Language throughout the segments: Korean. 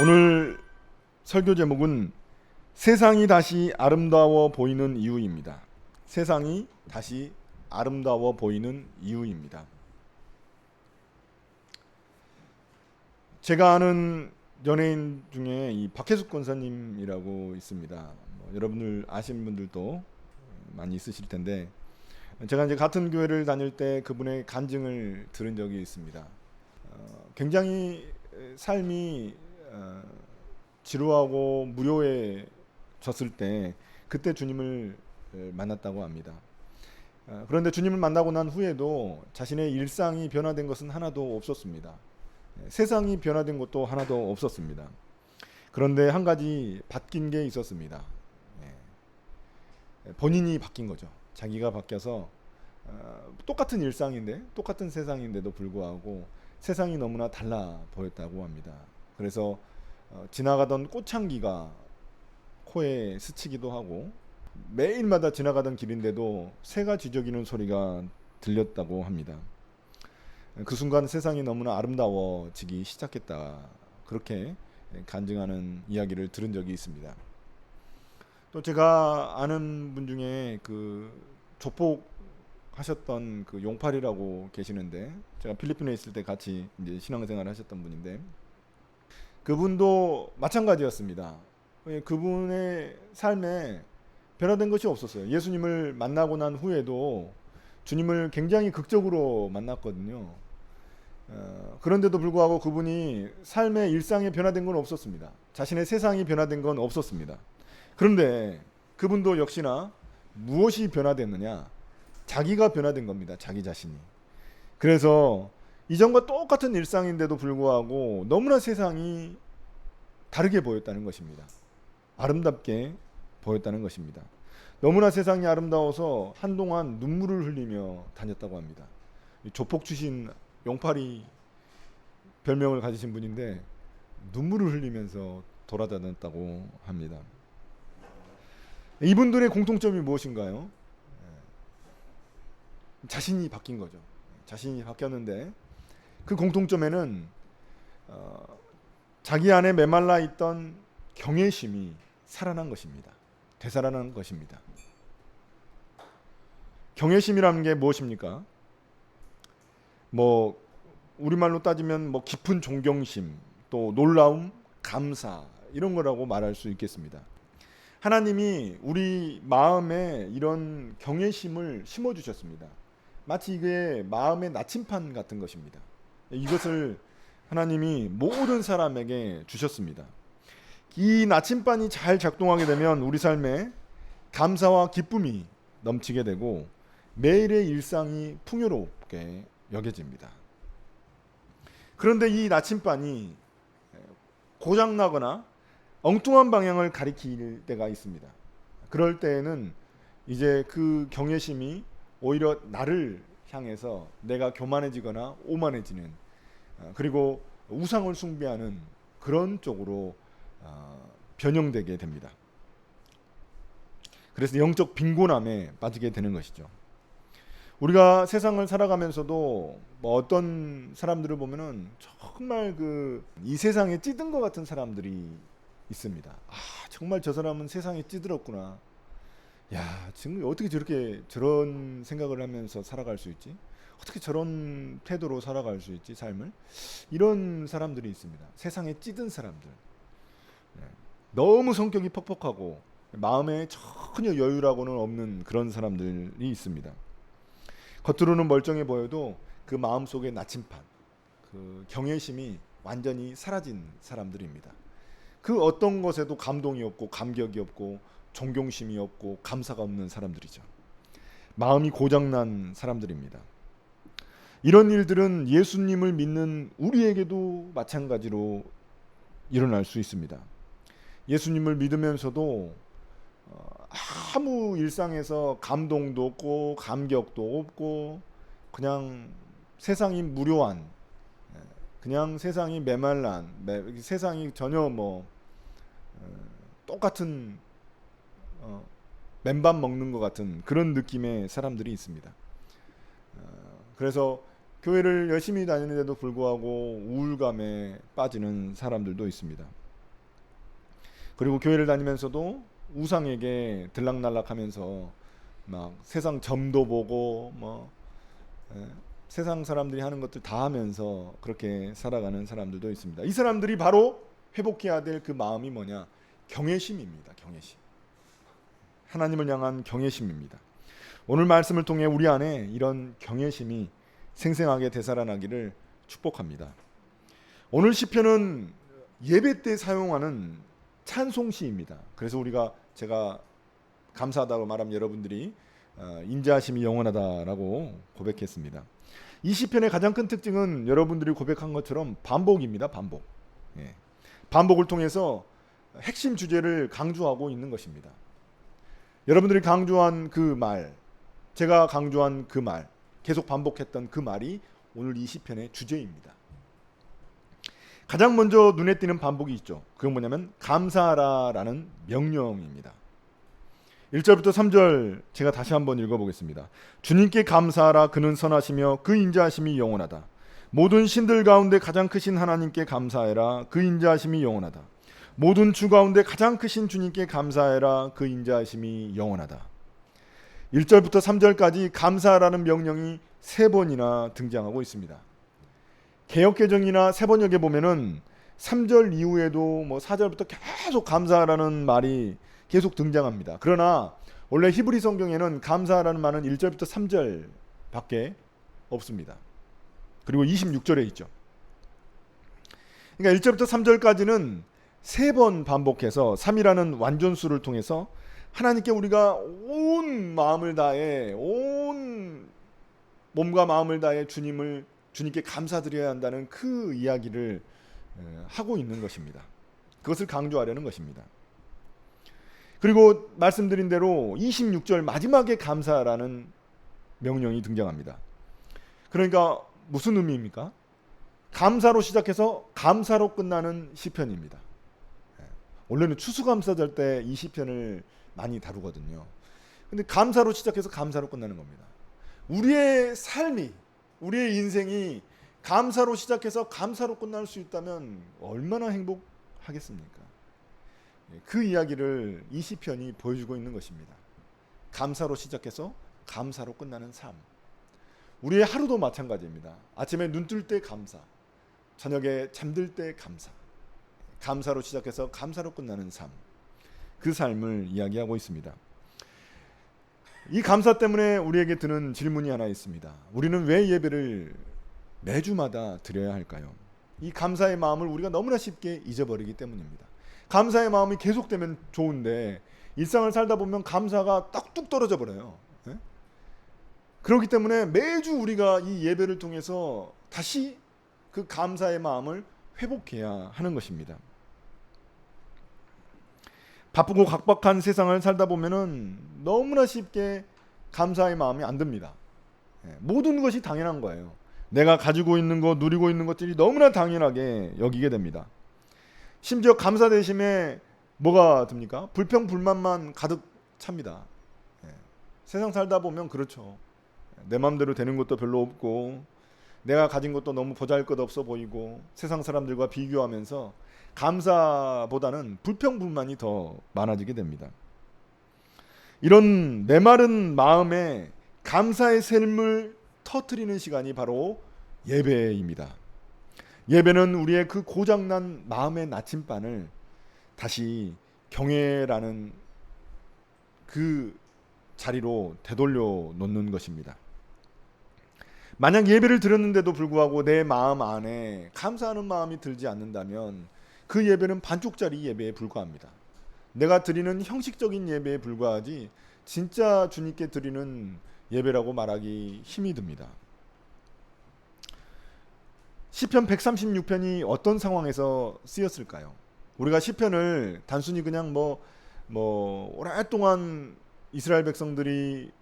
오늘 설교 제목은 세상이 다시 아름다워 보이는 이유입니다. 세상이 다시 아름다워 보이는 이유입니다. 제가 아는 연예인 중에 이 박혜숙 권사님이라고 있습니다. 여러분들 아시는 분들도 많이 있으실 텐데, 제가 이제 같은 교회를 다닐 때 그분의 간증을 들은 적이 있습니다. 굉장히 삶이 지루하고 무료해졌을 때 그때 주님을 만났다고 합니다. 그런데 주님을 만나고 난 후에도 자신의 일상이 변화된 것은 하나도 없었습니다. 세상이 변화된 것도 하나도 없었습니다. 그런데 한 가지 바뀐 게 있었습니다. 본인이 바뀐 거죠. 자기가 바뀌어서 똑같은 일상인데, 똑같은 세상인데도 불구하고 세상이 너무나 달라 보였다고 합니다. 그래서 지나가던 꽃향기가 코에 스치기도 하고, 매일마다 지나가던 길인데도 새가 쥐저귀는 소리가 들렸다고 합니다. 그 순간 세상이 너무나 아름다워지기 시작했다, 그렇게 간증하는 이야기를 들은 적이 있습니다. 또 제가 아는 분 중에 그 조폭 하셨던 그 용팔이라고 계시는데, 제가 필리핀에 있을 때 같이 이제 신앙생활 하셨던 분인데, 그분도 마찬가지였습니다. 그분의 삶에 변화된 것이 없었어요. 예수님을 만나고 난 후에도 주님을 굉장히 극적으로 만났거든요. 그런데도 불구하고 그분이 삶의 일상에 변화된 건 없었습니다. 자신의 세상이 변화된 건 없었습니다. 그런데 그분도 역시나 무엇이 변화됐느냐? 자기가 변화된 겁니다. 자기 자신이. 그래서 이전과 똑같은 일상인데도 불구하고 너무나 세상이 다르게 보였다는 것입니다. 아름답게 보였다는 것입니다. 너무나 세상이 아름다워서 한동안 눈물을 흘리며 다녔다고 합니다. 조폭 출신 용팔이 별명을 가지신 분인데 눈물을 흘리면서 돌아다녔다고 합니다. 이분들의 공통점이 무엇인가요? 자신이 바뀐 거죠. 자신이 바뀌었는데 그 공통점에는 자기 안에 메말라 있던 경외심이 살아난 것입니다. 되살아난 것입니다. 경외심이라는 게 무엇입니까? 우리말로 따지면 깊은 존경심, 또 놀라움, 감사, 이런 거라고 말할 수 있겠습니다. 하나님이 우리 마음에 이런 경외심을 심어주셨습니다. 마치 이게 마음의 나침판 같은 것입니다. 이것을 하나님이 모든 사람에게 주셨습니다. 이 나침반이 잘 작동하게 되면 우리 삶에 감사와 기쁨이 넘치게 되고 매일의 일상이 풍요롭게 여겨집니다. 그런데 이 나침반이 고장나거나 엉뚱한 방향을 가리킬 때가 있습니다. 그럴 때에는 이제 그 경외심이 오히려 나를 향해서 내가 교만해지거나 오만해지는, 그리고 우상을 숭배하는 그런 쪽으로 변형되게 됩니다. 그래서 영적 빈곤함에 빠지게 되는 것이죠. 우리가 세상을 살아가면서도 어떤 사람들을 보면은 정말 이 세상에 찌든 것 같은 사람들이 있습니다. 정말 저 사람은 세상에 찌들었구나. 야, 지금 어떻게 저런 생각을 하면서 살아갈 수 있지? 어떻게 저런 태도로 살아갈 수 있지, 삶을? 이런 사람들이 있습니다. 세상에 찌든 사람들. 너무 성격이 퍽퍽하고 마음에 전혀 여유라고는 없는 그런 사람들이 있습니다. 겉으로는 멀쩡해 보여도 그 마음속의 나침판, 그 경외심이 완전히 사라진 사람들입니다. 그 어떤 것에도 감동이 없고 감격이 없고 존경심이 없고 감사가 없는 사람들이죠. 마음이 고장난 사람들입니다. 이런 일들은 예수님을 믿는 우리에게도 마찬가지로 일어날 수 있습니다. 예수님을 믿으면서도 아무 일상에서 감동도 없고 감격도 없고 그냥 세상이 무료한, 그냥 세상이 메말란, 세상이 전혀 똑같은 맨밥 먹는 것 같은 그런 느낌의 사람들이 있습니다. 그래서 교회를 열심히 다니는데도 불구하고 우울감에 빠지는 사람들도 있습니다. 그리고 교회를 다니면서도 우상에게 들락날락하면서 막 세상 점도 보고 뭐 예, 세상 사람들이 하는 것들 다 하면서 그렇게 살아가는 사람들도 있습니다. 이 사람들이 바로 회복해야 될 그 마음이 뭐냐? 경외심입니다. 경외심. 하나님을 향한 경외심입니다. 오늘 말씀을 통해 우리 안에 이런 경외심이 생생하게 되살아나기를 축복합니다. 오늘 시편은 예배 때 사용하는 찬송시입니다. 그래서 제가 감사하다고 말하면 여러분들이 인자하심이 영원하다라고 고백했습니다. 이 시편의 가장 큰 특징은 여러분들이 고백한 것처럼 반복입니다. 반복. 예. 반복을 통해서 핵심 주제를 강조하고 있는 것입니다. 여러분들이 강조한 그 말, 제가 강조한 그 말, 계속 반복했던 그 말이 오늘 이 시편의 주제입니다. 가장 먼저 눈에 띄는 반복이 있죠. 그건 뭐냐면 감사하라라는 명령입니다. 1절부터 3절 제가 다시 한번 읽어보겠습니다. 주님께 감사하라. 그는 선하시며 그 인자하심이 영원하다. 모든 신들 가운데 가장 크신 하나님께 감사해라. 그 인자하심이 영원하다. 모든 주 가운데 가장 크신 주님께 감사해라. 그 인자하심이 영원하다. 1절부터 3절까지 감사하라는 명령이 3번이나 등장하고 있습니다. 개역개정이나 세번역에 보면은 3절 이후에도 뭐 4절부터 계속 감사하라는 말이 계속 등장합니다. 그러나 원래 히브리 성경에는 감사하라는 말은 1절부터 3절밖에 없습니다. 그리고 26절에 있죠. 그러니까 1절부터 3절까지는 3번 반복해서 3이라는 완전수를 통해서 하나님께 우리가 온 마음을 다해, 온 몸과 마음을 다해 주님께 감사드려야 한다는 그 이야기를 하고 있는 것입니다. 그것을 강조하려는 것입니다. 그리고 말씀드린 대로 26절 마지막에 감사라는 명령이 등장합니다. 그러니까 무슨 의미입니까? 감사로 시작해서 감사로 끝나는 시편입니다. 원래는 추수감사절 때 이 시편을 많이 다루거든요. 근데 감사로 시작해서 감사로 끝나는 겁니다. 우리의 삶이, 우리의 인생이 감사로 시작해서 감사로 끝날 수 있다면 얼마나 행복하겠습니까? 그 이야기를 이 시편이 보여주고 있는 것입니다. 감사로 시작해서 감사로 끝나는 삶. 우리의 하루도 마찬가지입니다. 아침에 눈 뜰 때 감사, 저녁에 잠들 때 감사. 감사로 시작해서 감사로 끝나는 삶. 그 삶을 이야기하고 있습니다. 이 감사 때문에 우리에게 드는 질문이 하나 있습니다. 우리는 왜 예배를 매주마다 드려야 할까요? 이 감사의 마음을 우리가 너무나 쉽게 잊어버리기 때문입니다. 감사의 마음이 계속되면 좋은데 일상을 살다 보면 감사가 뚝 떨어져 버려요. 네? 그렇기 때문에 매주 우리가 이 예배를 통해서 다시 그 감사의 마음을 회복해야 하는 것입니다. 바쁘고 각박한 세상을 살다 보면은 너무나 쉽게 감사의 마음이 안 듭니다. 모든 것이 당연한 거예요. 내가 가지고 있는 것, 누리고 있는 것들이 너무나 당연하게 여기게 됩니다. 심지어 감사 대신에 뭐가 듭니까? 불평, 불만만 가득 찹니다. 세상 살다 보면 그렇죠. 내 마음대로 되는 것도 별로 없고 내가 가진 것도 너무 보잘것없어 보이고 세상 사람들과 비교하면서 감사보다는 불평불만이 더 많아지게 됩니다. 이런 메마른 마음에 감사의 샘을 터뜨리는 시간이 바로 예배입니다. 예배는 우리의 그 고장난 마음의 나침반을 다시 경외라는 그 자리로 되돌려 놓는 것입니다. 만약 예배를 드렸는데도 불구하고 내 마음 안에 감사하는 마음이 들지 않는다면 그 예배는 반쪽짜리 예배에 불과합니다. 내가 드리는 형식적인 예배에 불과하지 진짜 주님께 드리는 예배라고 말하기 힘이 듭니다. 시편 136편이 어떤 상황에서 쓰였을까요? 우리가 시편을 단순히 그냥 오랫동안 이스라엘 백성들이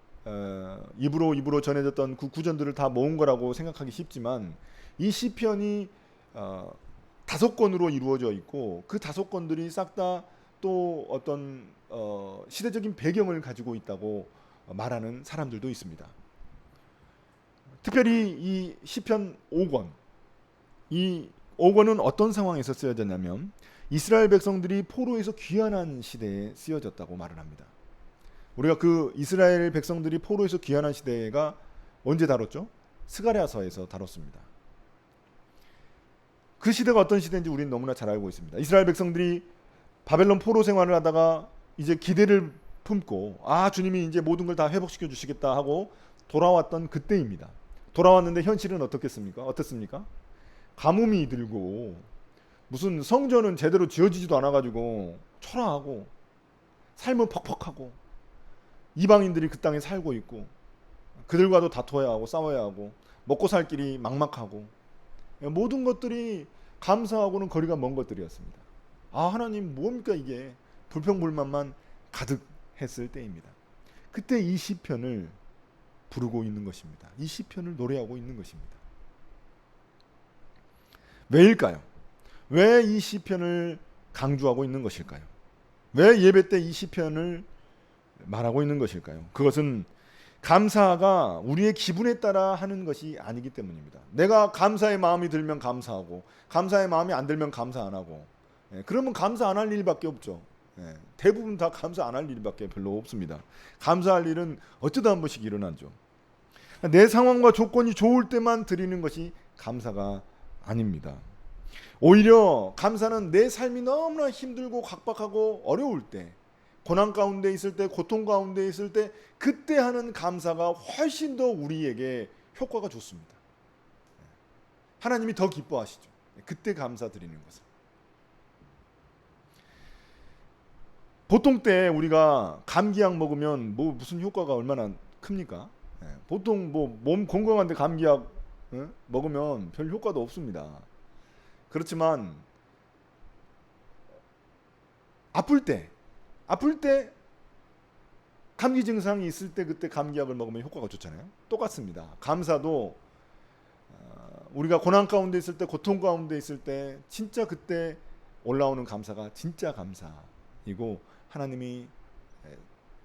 입으로 전해졌던 그 구전들을 다 모은 거라고 생각하기 쉽지만 이 시편이 5권으로 이루어져 있고 그 5권들이 싹 다 또 어떤 시대적인 배경을 가지고 있다고 말하는 사람들도 있습니다. 특별히 이 시편 5권, 이 5권은 어떤 상황에서 쓰여졌냐면 이스라엘 백성들이 포로에서 귀환한 시대에 쓰여졌다고 말을 합니다. 우리가 그 이스라엘 백성들이 포로에서 귀환한 시대가 언제 다뤘죠? 스가랴서에서 다뤘습니다. 그 시대가 어떤 시대인지 우리는 너무나 잘 알고 있습니다. 이스라엘 백성들이 바벨론 포로 생활을 하다가 이제 기대를 품고 주님이 이제 모든 걸 다 회복시켜 주시겠다 하고 돌아왔던 그때입니다. 돌아왔는데 현실은 어떻습니까? 가뭄이 들고 무슨 성전은 제대로 지어지지도 않아가지고 초라하고 삶은 퍽퍽하고 이방인들이 그 땅에 살고 있고 그들과도 다퉈야 하고 싸워야 하고 먹고 살 길이 막막하고 모든 것들이 감사하고는 거리가 먼 것들이었습니다. 하나님 뭡니까 이게, 불평불만만 가득했을 때입니다. 그때 이 시편을 부르고 있는 것입니다. 이 시편을 노래하고 있는 것입니다. 왜일까요? 왜 이 시편을 강조하고 있는 것일까요? 왜 예배 때 이 시편을 말하고 있는 것일까요? 그것은 감사가 우리의 기분에 따라 하는 것이 아니기 때문입니다. 내가 감사의 마음이 들면 감사하고 감사의 마음이 안 들면 감사 안 하고 그러면 감사 안 할 일밖에 없죠. 대부분 다 감사 안 할 일밖에 별로 없습니다. 감사할 일은 어쩌다 한 번씩 일어나죠. 내 상황과 조건이 좋을 때만 드리는 것이 감사가 아닙니다. 오히려 감사는 내 삶이 너무나 힘들고 각박하고 어려울 때, 고난 가운데 있을 때, 고통 가운데 있을 때 그때 하는 감사가 훨씬 더 우리에게 효과가 좋습니다. 하나님이 더 기뻐하시죠. 그때 감사드리는 것은. 보통 때 우리가 감기약 먹으면 무슨 효과가 얼마나 큽니까? 보통 몸 건강한데 감기약 먹으면 별 효과도 없습니다. 그렇지만 아플 때 감기 증상이 있을 때 그때 감기약을 먹으면 효과가 좋잖아요. 똑같습니다. 감사도 우리가 고난 가운데 있을 때, 고통 가운데 있을 때 진짜 그때 올라오는 감사가 진짜 감사이고 하나님이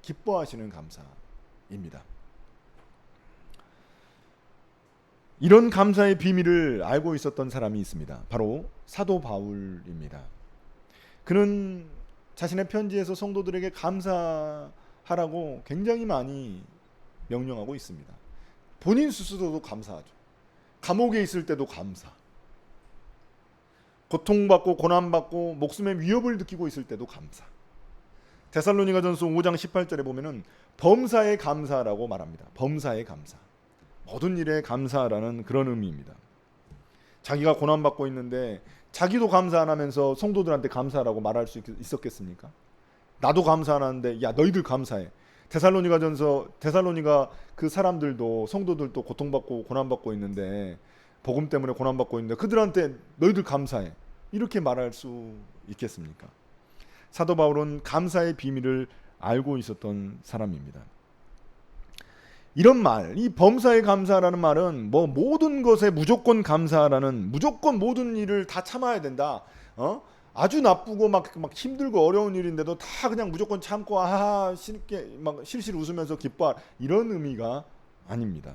기뻐하시는 감사입니다. 이런 감사의 비밀을 알고 있었던 사람이 있습니다. 바로 사도 바울입니다. 그는 자신의 편지에서 성도들에게 감사하라고 굉장히 많이 명령하고 있습니다. 본인 스스로도 감사하죠. 감옥에 있을 때도 감사, 고통받고 고난받고 목숨의 위협을 느끼고 있을 때도 감사. 데살로니가전서 5장 18절에 보면은 범사에 감사라고 말합니다. 범사에 감사. 모든 일에 감사라는 그런 의미입니다. 자기가 고난받고 있는데 자기도 감사 안 하면서 성도들한테 감사라고 말할 수 있었겠습니까? 나도 감사 안 하는데 야 너희들 감사해. 데살로니가 그 사람들도 성도들도 고통받고 고난받고 있는데 복음 때문에 고난받고 있는데 그들한테 너희들 감사해. 이렇게 말할 수 있겠습니까? 사도 바울은 감사의 비밀을 알고 있었던 사람입니다. 이런 말, 이 범사에 감사라는 말은 모든 것에 무조건 감사라는, 무조건 모든 일을 다 참아야 된다. 아주 나쁘고 막 힘들고 어려운 일인데도 다 그냥 무조건 참고 쉽게 막 실실 웃으면서 기뻐할, 이런 의미가 아닙니다.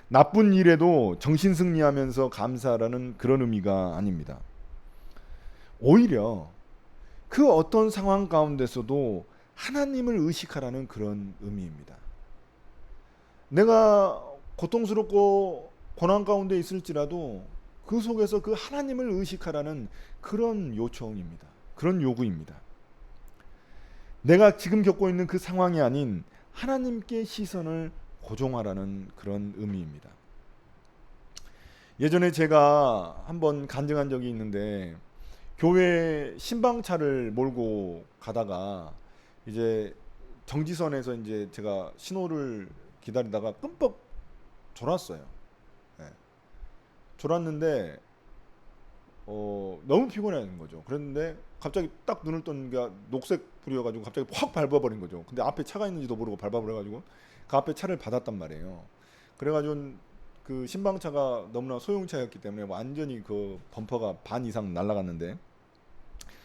나쁜 일에도 정신 승리하면서 감사라는 그런 의미가 아닙니다. 오히려 그 어떤 상황 가운데서도 하나님을 의식하라는 그런 의미입니다. 내가 고통스럽고 고난 가운데 있을지라도 그 속에서 그 하나님을 의식하라는 그런 요청입니다. 그런 요구입니다. 내가 지금 겪고 있는 그 상황이 아닌 하나님께 시선을 고정하라는 그런 의미입니다. 예전에 제가 한번 간증한 적이 있는데, 교회 신방차를 몰고 가다가 이제 정지선에서 이제 제가 신호를 기다리다가 끔뻑 졸았어요. 졸았는데 너무 피곤한 거죠. 그랬는데 갑자기 딱 눈을 떴는데 녹색 불이어가지고 갑자기 확 밟아버린 거죠. 근데 앞에 차가 있는지도 모르고 밟아버려가지고 그 앞에 차를 받았단 말이에요. 그래가지고 그 신방차가 너무나 소형차였기 때문에 완전히 그 범퍼가 반 이상 날아갔는데,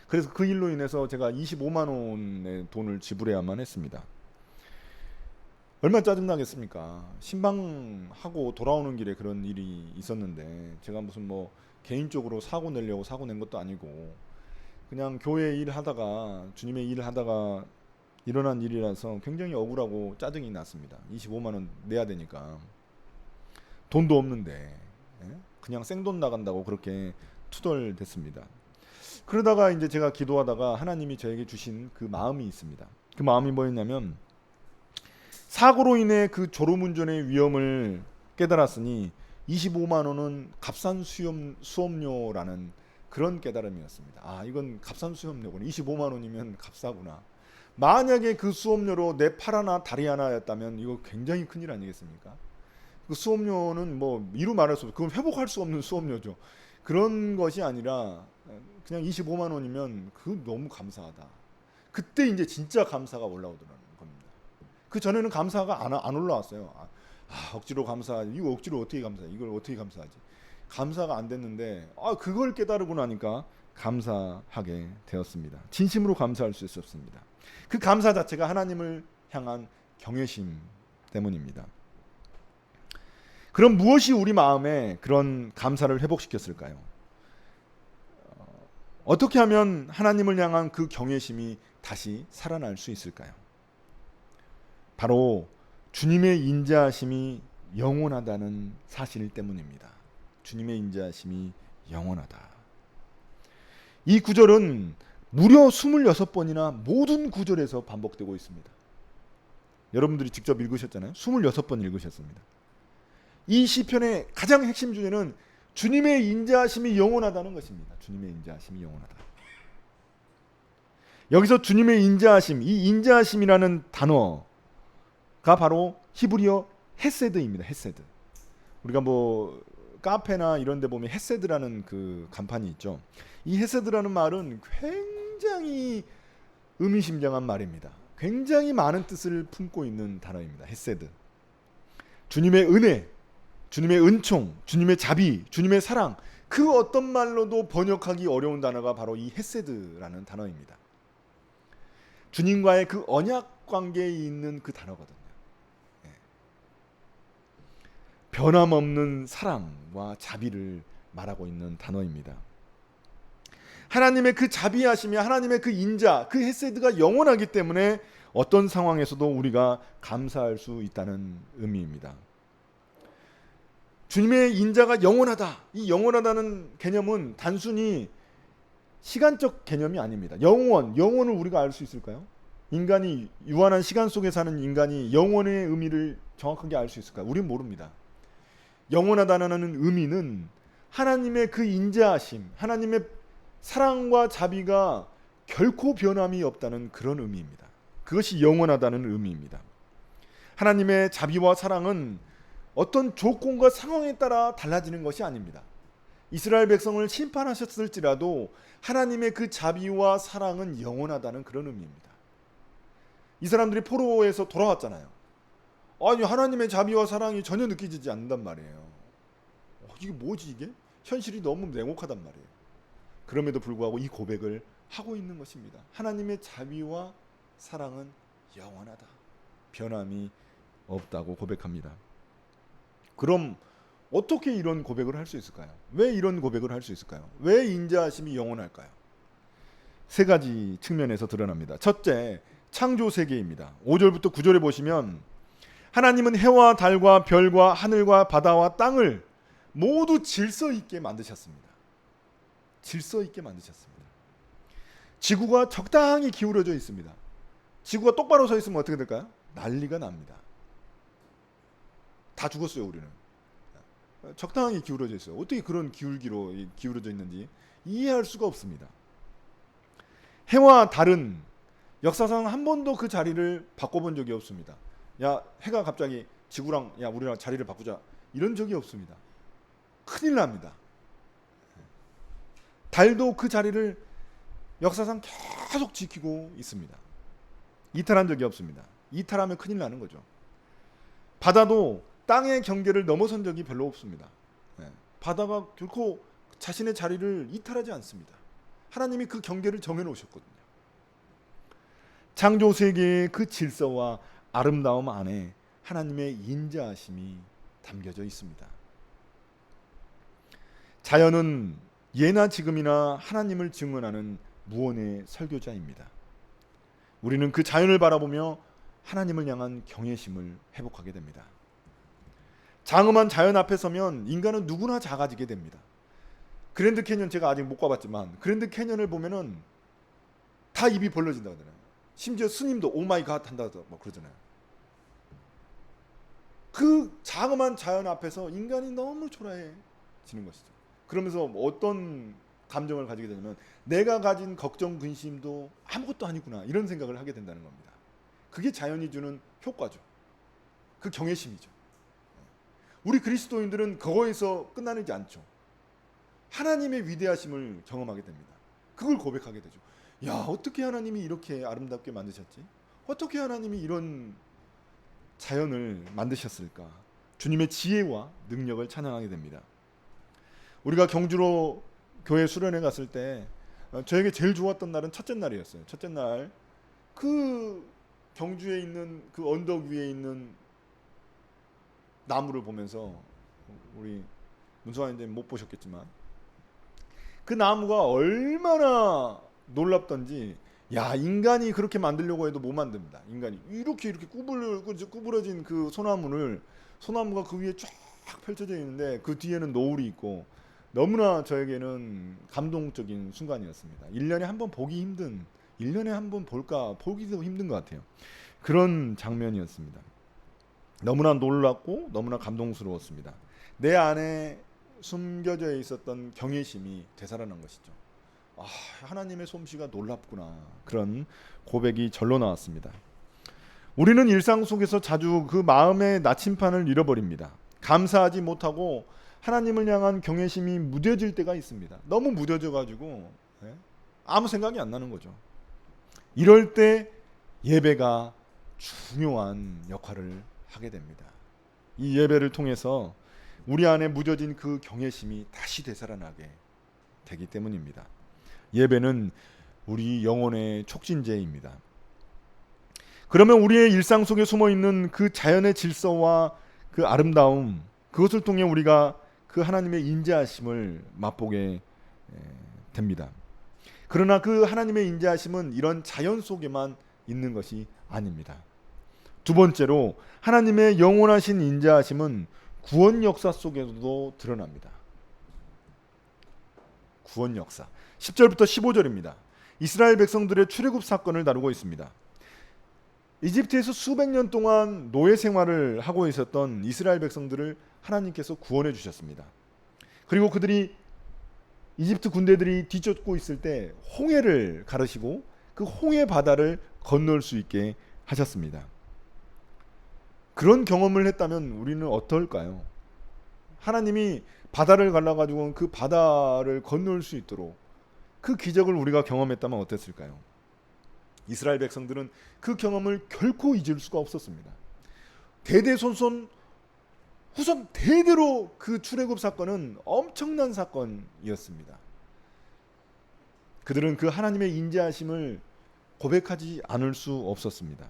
그래서 그 일로 인해서 제가 25만 원의 돈을 지불해야만 했습니다. 얼마나 짜증나겠습니까? 신방하고 돌아오는 길에 그런 일이 있었는데 제가 무슨 개인적으로 사고 내려고 사고 낸 것도 아니고 그냥 교회 일 하다가 주님의 일을 하다가 일어난 일이라서 굉장히 억울하고 짜증이 났습니다. 25만 원 내야 되니까 돈도 없는데 그냥 생돈 나간다고 그렇게 투덜댔습니다. 그러다가 이제 제가 기도하다가 하나님이 저에게 주신 그 마음이 있습니다. 그 마음이 뭐였냐면 사고로 인해 그 졸음운전의 위험을 깨달았으니 25만 원은 값싼 수업료라는 그런 깨달음이었습니다. 아, 이건 값싼 수업료구나. 25만 원이면 값싸구나. 만약에 그 수업료로 내 팔 하나 다리 하나였다면 이거 굉장히 큰일 아니겠습니까? 그 수업료는 뭐 이루 말할 수 없고 그건 회복할 수 없는 수업료죠. 그런 것이 아니라 그냥 25만 원이면 그 너무 감사하다. 그때 이제 진짜 감사가 올라오더라는 겁니다. 그 전에는 감사가 안 올라왔어요. 억지로 감사하지. 이거 억지로 어떻게 감사해? 이걸 어떻게 감사하지? 감사가 안 됐는데 그걸 깨달고 나니까 감사하게 되었습니다. 진심으로 감사할 수 있었습니다. 그 감사 자체가 하나님을 향한 경외심 때문입니다. 그럼 무엇이 우리 마음에 그런 감사를 회복시켰을까요? 어떻게 하면 하나님을 향한 그 경외심이 다시 살아날 수 있을까요? 바로 주님의 인자하심이 영원하다는 사실 때문입니다. 주님의 인자하심이 영원하다. 이 구절은 무려 26번이나 모든 구절에서 반복되고 있습니다. 여러분들이 직접 읽으셨잖아요. 26번 읽으셨습니다. 이 시편의 가장 핵심 주제는 주님의 인자하심이 영원하다는 것입니다. 주님의 인자하심이 영원하다. 여기서 주님의 인자하심, 이 인자하심이라는 단어가 바로 히브리어 헤세드입니다. 헤세드. 우리가 뭐 카페나 이런 데 보면 헤세드라는 그 간판이 있죠. 이 헤세드라는 말은 굉장히 의미심장한 말입니다. 굉장히 많은 뜻을 품고 있는 단어입니다. 헤세드. 주님의 은혜, 주님의 은총, 주님의 자비, 주님의 사랑, 그 어떤 말로도 번역하기 어려운 단어가 바로 이 헤세드라는 단어입니다. 주님과의 그 언약 관계에 있는 그 단어거든요. 변함없는 사랑과 자비를 말하고 있는 단어입니다. 하나님의 그 자비하심이, 하나님의 그 인자, 그 헤세드가 영원하기 때문에 어떤 상황에서도 우리가 감사할 수 있다는 의미입니다. 주님의 인자가 영원하다. 이 영원하다는 개념은 단순히 시간적 개념이 아닙니다. 영원을 우리가 알 수 있을까요? 인간이 유한한 시간 속에 사는 인간이 영원의 의미를 정확하게 알 수 있을까요? 우린 모릅니다. 영원하다는 의미는 하나님의 그 인자하심, 하나님의 사랑과 자비가 결코 변함이 없다는 그런 의미입니다. 그것이 영원하다는 의미입니다. 하나님의 자비와 사랑은 어떤 조건과 상황에 따라 달라지는 것이 아닙니다. 이스라엘 백성을 심판하셨을지라도 하나님의 그 자비와 사랑은 영원하다는 그런 의미입니다. 이 사람들이 포로에서 돌아왔잖아요. 아니, 하나님의 자비와 사랑이 전혀 느껴지지 않는단 말이에요. 이게 뭐지 이게? 현실이 너무 냉혹하단 말이에요. 그럼에도 불구하고 이 고백을 하고 있는 것입니다. 하나님의 자비와 사랑은 영원하다. 변함이 없다고 고백합니다. 그럼 어떻게 이런 고백을 할 수 있을까요? 왜 이런 고백을 할 수 있을까요? 왜 인자하심이 영원할까요? 세 가지 측면에서 드러납니다. 첫째, 창조 세계입니다. 5절부터 9절에 보시면 하나님은 해와 달과 별과 하늘과 바다와 땅을 모두 질서 있게 만드셨습니다. 질서 있게 만드셨습니다. 지구가 적당히 기울어져 있습니다. 지구가 똑바로 서 있으면 어떻게 될까요? 난리가 납니다. 다 죽었어요, 우리는. 적당히 기울어져 있어요. 어떻게 그런 기울기로 기울어져 있는지 이해할 수가 없습니다. 해와 달은 역사상 한 번도 그 자리를 바꿔본 적이 없습니다. 야, 해가 갑자기 지구랑 우리랑 자리를 바꾸자 이런 적이 없습니다. 큰일 납니다. 달도 그 자리를 역사상 계속 지키고 있습니다. 이탈한 적이 없습니다. 이탈하면 큰일 나는 거죠. 바다도 땅의 경계를 넘어선 적이 별로 없습니다. 바다가 결코 자신의 자리를 이탈하지 않습니다. 하나님이 그 경계를 정해놓으셨거든요. 창조 세계의 그 질서와 아름다움 안에 하나님의 인자하심이 담겨져 있습니다. 자연은 예나 지금이나 하나님을 증언하는 무언의 설교자입니다. 우리는 그 자연을 바라보며 하나님을 향한 경외심을 회복하게 됩니다. 장엄한 자연 앞에 서면 인간은 누구나 작아지게 됩니다. 그랜드 캐년 제가 아직 못 가봤지만 그랜드 캐년을 보면은 다 입이 벌려진다고 하잖아요. 심지어 스님도 오 마이 갓 한다고 막 그러잖아요. 그 장엄한 자연 앞에서 인간이 너무 초라해지는 것이죠. 그러면서 어떤 감정을 가지게 되냐면 내가 가진 걱정 근심도 아무것도 아니구나 이런 생각을 하게 된다는 겁니다. 그게 자연이 주는 효과죠. 그 경외심이죠. 우리 그리스도인들은 그거에서 끝나지 않죠. 하나님의 위대하심을 경험하게 됩니다. 그걸 고백하게 되죠. 야, 어떻게 하나님이 이렇게 아름답게 만드셨지? 어떻게 하나님이 이런 자연을 만드셨을까? 주님의 지혜와 능력을 찬양하게 됩니다. 우리가 경주로 교회 수련회 갔을 때 저에게 제일 좋았던 날은 첫째 날이었어요. 첫째 날 그 경주에 있는 그 언덕 위에 있는 나무를 보면서 우리 문수환님 못 보셨겠지만 그 나무가 얼마나 놀랍던지 야 인간이 그렇게 만들려고 해도 못 만듭니다. 인간이 이렇게 구부러진 그 소나무가 그 위에 쫙 펼쳐져 있는데 그 뒤에는 노을이 있고 너무나 저에게는 감동적인 순간이었습니다. 1년에 한 번 보기 힘든 1년에 한 번 보기도 힘든 것 같아요. 그런 장면이었습니다. 너무나 놀랍고 너무나 감동스러웠습니다. 내 안에 숨겨져 있었던 경외심이 되살아난 것이죠. 아, 하나님의 솜씨가 놀랍구나. 그런 고백이 절로 나왔습니다. 우리는 일상 속에서 자주 그 마음의 나침판을 잃어버립니다. 감사하지 못하고 하나님을 향한 경외심이 무뎌질 때가 있습니다. 너무 무뎌져가지고 아무 생각이 안 나는 거죠. 이럴 때 예배가 중요한 역할을 하게 됩니다. 이 예배를 통해서 우리 안에 묻어진 그 경외심이 다시 되살아나게 되기 때문입니다. 예배는 우리 영혼의 촉진제입니다. 그러면 우리의 일상 속에 숨어있는 그 자연의 질서와 그 아름다움, 그것을 통해 우리가 그 하나님의 인자하심을 맛보게 됩니다. 그러나 그 하나님의 인자하심은 이런 자연 속에만 있는 것이 아닙니다. 두 번째로 하나님의 영원하신 인자하심은 구원 역사 속에서도 드러납니다. 구원 역사 10절부터 15절입니다. 이스라엘 백성들의 출애굽 사건을 다루고 있습니다. 이집트에서 수백 년 동안 노예 생활을 하고 있었던 이스라엘 백성들을 하나님께서 구원해 주셨습니다. 그리고 그들이 이집트 군대들이 뒤쫓고 있을 때 홍해를 가르시고 그 홍해 바다를 건널 수 있게 하셨습니다. 그런 경험을 했다면 우리는 어떨까요? 하나님이 바다를 갈라가지고 그 바다를 건널 수 있도록 그 기적을 우리가 경험했다면 어땠을까요? 이스라엘 백성들은 그 경험을 결코 잊을 수가 없었습니다. 대대손손 후손 대대로 그 출애굽 사건은 엄청난 사건이었습니다. 그들은 그 하나님의 인자하심을 고백하지 않을 수 없었습니다.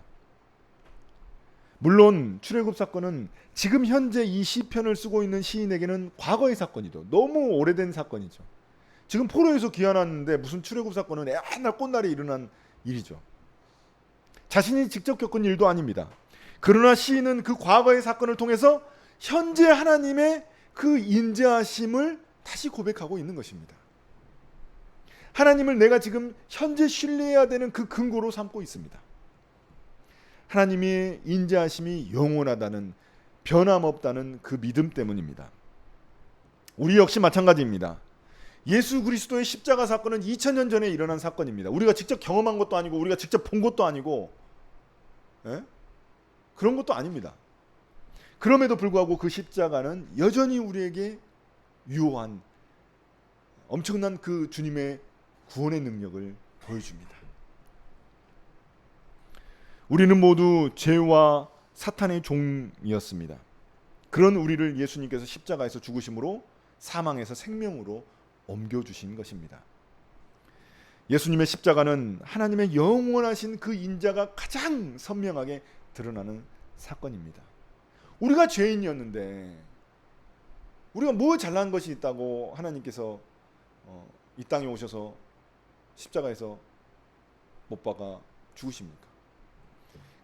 물론 출애굽 사건은 지금 현재 이 시편을 쓰고 있는 시인에게는 과거의 사건이죠. 너무 오래된 사건이죠. 지금 포로에서 귀환하는데 무슨 출애굽 사건은 옛날 꽃날이 일어난 일이죠. 자신이 직접 겪은 일도 아닙니다. 그러나 시인은 그 과거의 사건을 통해서 현재 하나님의 그 인자하심을 다시 고백하고 있는 것입니다. 하나님을 내가 지금 현재 신뢰해야 되는 그 근거로 삼고 있습니다. 하나님의 인자하심이 영원하다는, 변함없다는 그 믿음 때문입니다. 우리 역시 마찬가지입니다. 예수 그리스도의 십자가 사건은 2000년 전에 일어난 사건입니다. 우리가 직접 경험한 것도 아니고 우리가 직접 본 것도 아니고 그런 것도 아닙니다. 그럼에도 불구하고 그 십자가는 여전히 우리에게 유효한 엄청난 그 주님의 구원의 능력을 보여줍니다. 우리는 모두 죄와 사탄의 종이었습니다. 그런 우리를 예수님께서 십자가에서 죽으심으로 사망에서 생명으로 옮겨주신 것입니다. 예수님의 십자가는 하나님의 영원하신 그 인자가 가장 선명하게 드러나는 사건입니다. 우리가 죄인이었는데 우리가 뭐 잘난 것이 있다고 하나님께서 이 땅에 오셔서 십자가에서 못 박아 죽으십니까?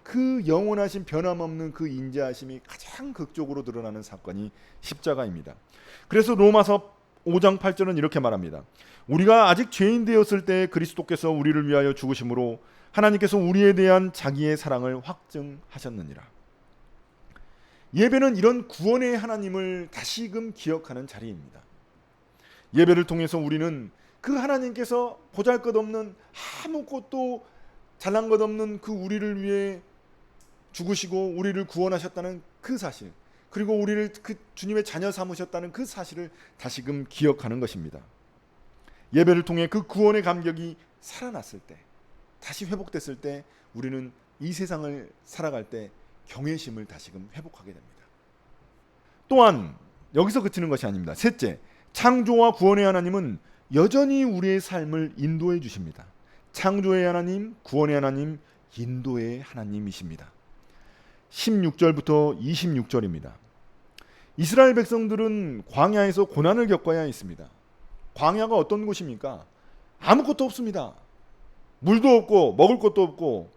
그 영원하신 변함없는 그 인자하심이 가장 극적으로 드러나는 사건이 십자가입니다. 그래서 로마서 5장 8절은 이렇게 말합니다. 우리가 아직 죄인 되었을 때 그리스도께서 우리를 위하여 죽으심으로 하나님께서 우리에 대한 자기의 사랑을 확증하셨느니라. 예배는 이런 구원의 하나님을 다시금 기억하는 자리입니다. 예배를 통해서 우리는 그 하나님께서 보잘것없는 아무것도 잘난 것 없는 그 우리를 위해 죽으시고 우리를 구원하셨다는 그 사실, 그리고 우리를 그 주님의 자녀 삼으셨다는 그 사실을 다시금 기억하는 것입니다. 예배를 통해 그 구원의 감격이 살아났을 때, 다시 회복됐을 때 우리는 이 세상을 살아갈 때 경외심을 다시금 회복하게 됩니다. 또한 여기서 그치는 것이 아닙니다. 셋째, 창조와 구원의 하나님은 여전히 우리의 삶을 인도해 주십니다. 창조의 하나님, 구원의 하나님, 인도의 하나님이십니다. 16절부터 26절입니다. 이스라엘 백성들은 광야에서 고난을 겪어야 했습니다. 광야가 어떤 곳입니까? 아무것도 없습니다. 물도 없고 먹을 것도 없고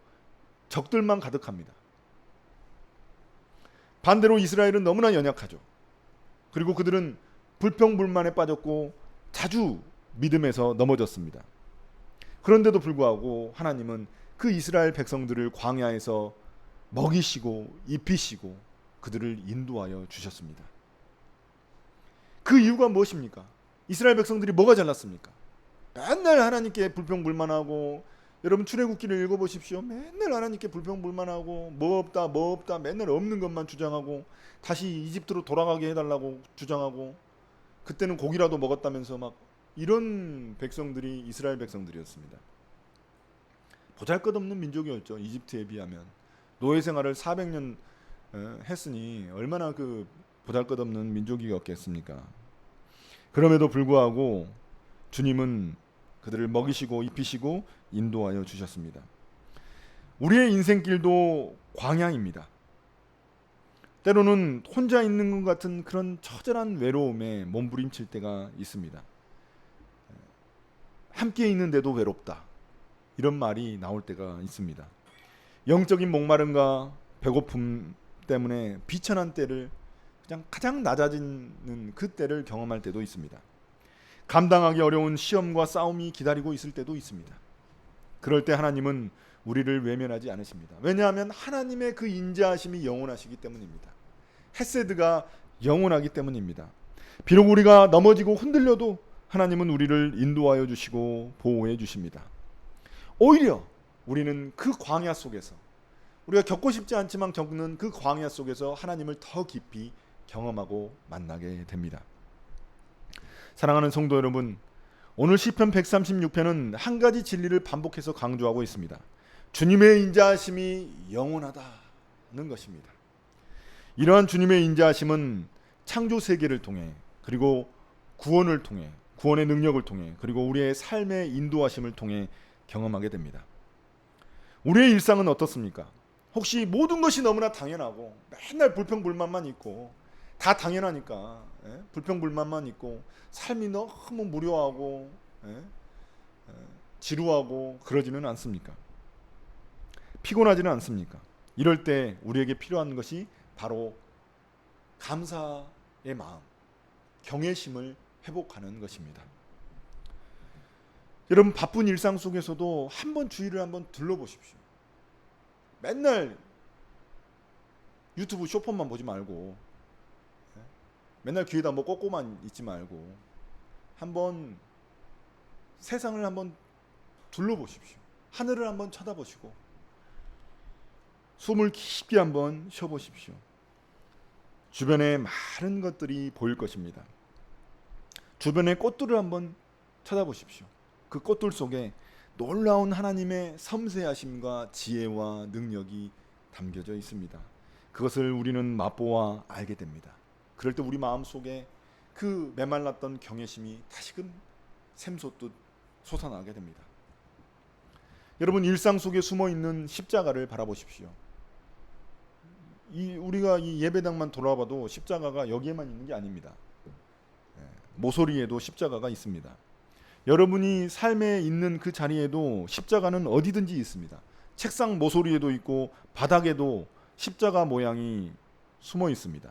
적들만 가득합니다. 반대로 이스라엘은 너무나 연약하죠. 그리고 그들은 불평불만에 빠졌고 자주 믿음에서 넘어졌습니다. 그런데도 불구하고 하나님은 그 이스라엘 백성들을 광야에서 먹이시고 입히시고 그들을 인도하여 주셨습니다. 그 이유가 무엇입니까? 이스라엘 백성들이 뭐가 잘났습니까? 맨날 하나님께 불평불만하고, 여러분 출애굽기를 읽어보십시오. 맨날 하나님께 불평불만하고 뭐 없다 맨날 없는 것만 주장하고 다시 이집트로 돌아가게 해달라고 주장하고, 그때는 고기라도 먹었다면서 막 이런 백성들이 이스라엘 백성들이었습니다. 보잘것없는 민족이었죠. 이집트에 비하면 노예 생활을 400년 했으니 얼마나 그 보잘것없는 민족이었겠습니까? 그럼에도 불구하고 주님은 그들을 먹이시고 입히시고 인도하여 주셨습니다. 우리의 인생길도 광야입니다. 때로는 혼자 있는 것 같은 그런 처절한 외로움에 몸부림칠 때가 있습니다. 함께 있는데도 외롭다, 이런 말이 나올 때가 있습니다. 영적인 목마름과 배고픔 때문에 비천한 때를, 그냥 가장 낮아지는 그 때를 경험할 때도 있습니다. 감당하기 어려운 시험과 싸움이 기다리고 있을 때도 있습니다. 그럴 때 하나님은 우리를 외면하지 않으십니다. 왜냐하면 하나님의 그 인자하심이 영원하시기 때문입니다. 헤세드가 영원하기 때문입니다. 비록 우리가 넘어지고 흔들려도 하나님은 우리를 인도하여 주시고 보호해 주십니다. 오히려 우리는 그 광야 속에서, 우리가 겪고 싶지 않지만 겪는 그 광야 속에서 하나님을 더 깊이 경험하고 만나게 됩니다. 사랑하는 성도 여러분, 오늘 시편 136편은 한 가지 진리를 반복해서 강조하고 있습니다. 주님의 인자하심이 영원하다는 것입니다. 이러한 주님의 인자하심은 창조 세계를 통해, 그리고 구원을 통해, 구원의 능력을 통해, 그리고 우리의 삶의 인도하심을 통해 경험하게 됩니다. 우리의 일상은 어떻습니까? 혹시 모든 것이 너무나 당연하고 맨날 불평불만만 있고, 다 당연하니까 불평불만만 있고 삶이 너무 무료하고 지루하고 그러지는 않습니까? 피곤하지는 않습니까? 이럴 때 우리에게 필요한 것이 바로 감사의 마음, 경외심을 회복하는 것입니다. 여러분, 바쁜 일상 속에서도 한번 주위를 한번 둘러보십시오. 맨날 유튜브 쇼폼만 보지 말고, 맨날 귀에다 뭐 꽂고만 있지 말고 한번 세상을 한번 둘러보십시오. 하늘을 한번 쳐다보시고 숨을 깊게 한번 쉬어보십시오. 주변에 많은 것들이 보일 것입니다. 주변의 꽃들을 한번 쳐다보십시오. 그 꽃들 속에 놀라운 하나님의 섬세하심과 지혜와 능력이 담겨져 있습니다. 그것을 우리는 맛보아 알게 됩니다. 그럴 때 우리 마음속에 그 메말랐던 경외심이 다시금 샘솟듯 솟아나게 됩니다. 여러분, 일상 속에 숨어있는 십자가를 바라보십시오. 우리가 이 예배당만 돌아봐도 십자가가 여기에만 있는 게 아닙니다. 모서리에도 십자가가 있습니다. 여러분이 삶에 있는 그 자리에도 십자가는 어디든지 있습니다. 책상 모서리에도 있고 바닥에도 십자가 모양이 숨어 있습니다.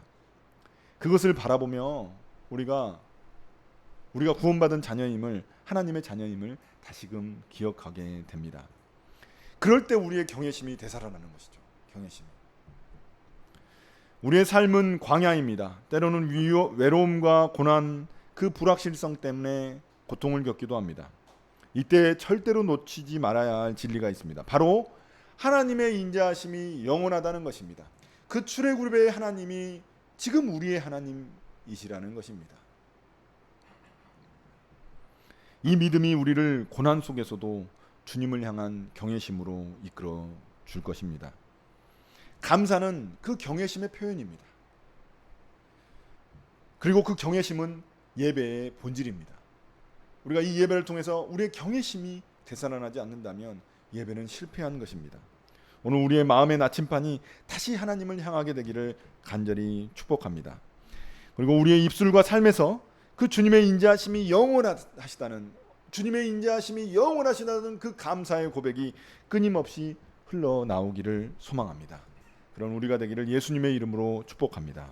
그것을 바라보며 우리가 구원받은 자녀임을, 하나님의 자녀임을 다시금 기억하게 됩니다. 그럴 때 우리의 경외심이 되살아나는 것이죠. 경외심이. 우리의 삶은 광야입니다. 때로는 외로움과 고난, 그 불확실성 때문에 고통을 겪기도 합니다. 이때 절대로 놓치지 말아야 할 진리가 있습니다. 바로 하나님의 인자하심이 영원하다는 것입니다. 그 출애굽의 하나님이 지금 우리의 하나님이시라는 것입니다. 이 믿음이 우리를 고난 속에서도 주님을 향한 경외심으로 이끌어 줄 것입니다. 감사는 그 경외심의 표현입니다. 그리고 그 경외심은 예배의 본질입니다. 우리가 이 예배를 통해서 우리의 경외심이 되살아나지 않는다면 예배는 실패한 것입니다. 오늘 우리의 마음의 나침반이 다시 하나님을 향하게 되기를 간절히 축복합니다. 그리고 우리의 입술과 삶에서 그 주님의 인자하심이 영원하시다는, 주님의 인자하심이 영원하시다는 그 감사의 고백이 끊임없이 흘러나오기를 소망합니다. 그런 우리가 되기를 예수님의 이름으로 축복합니다.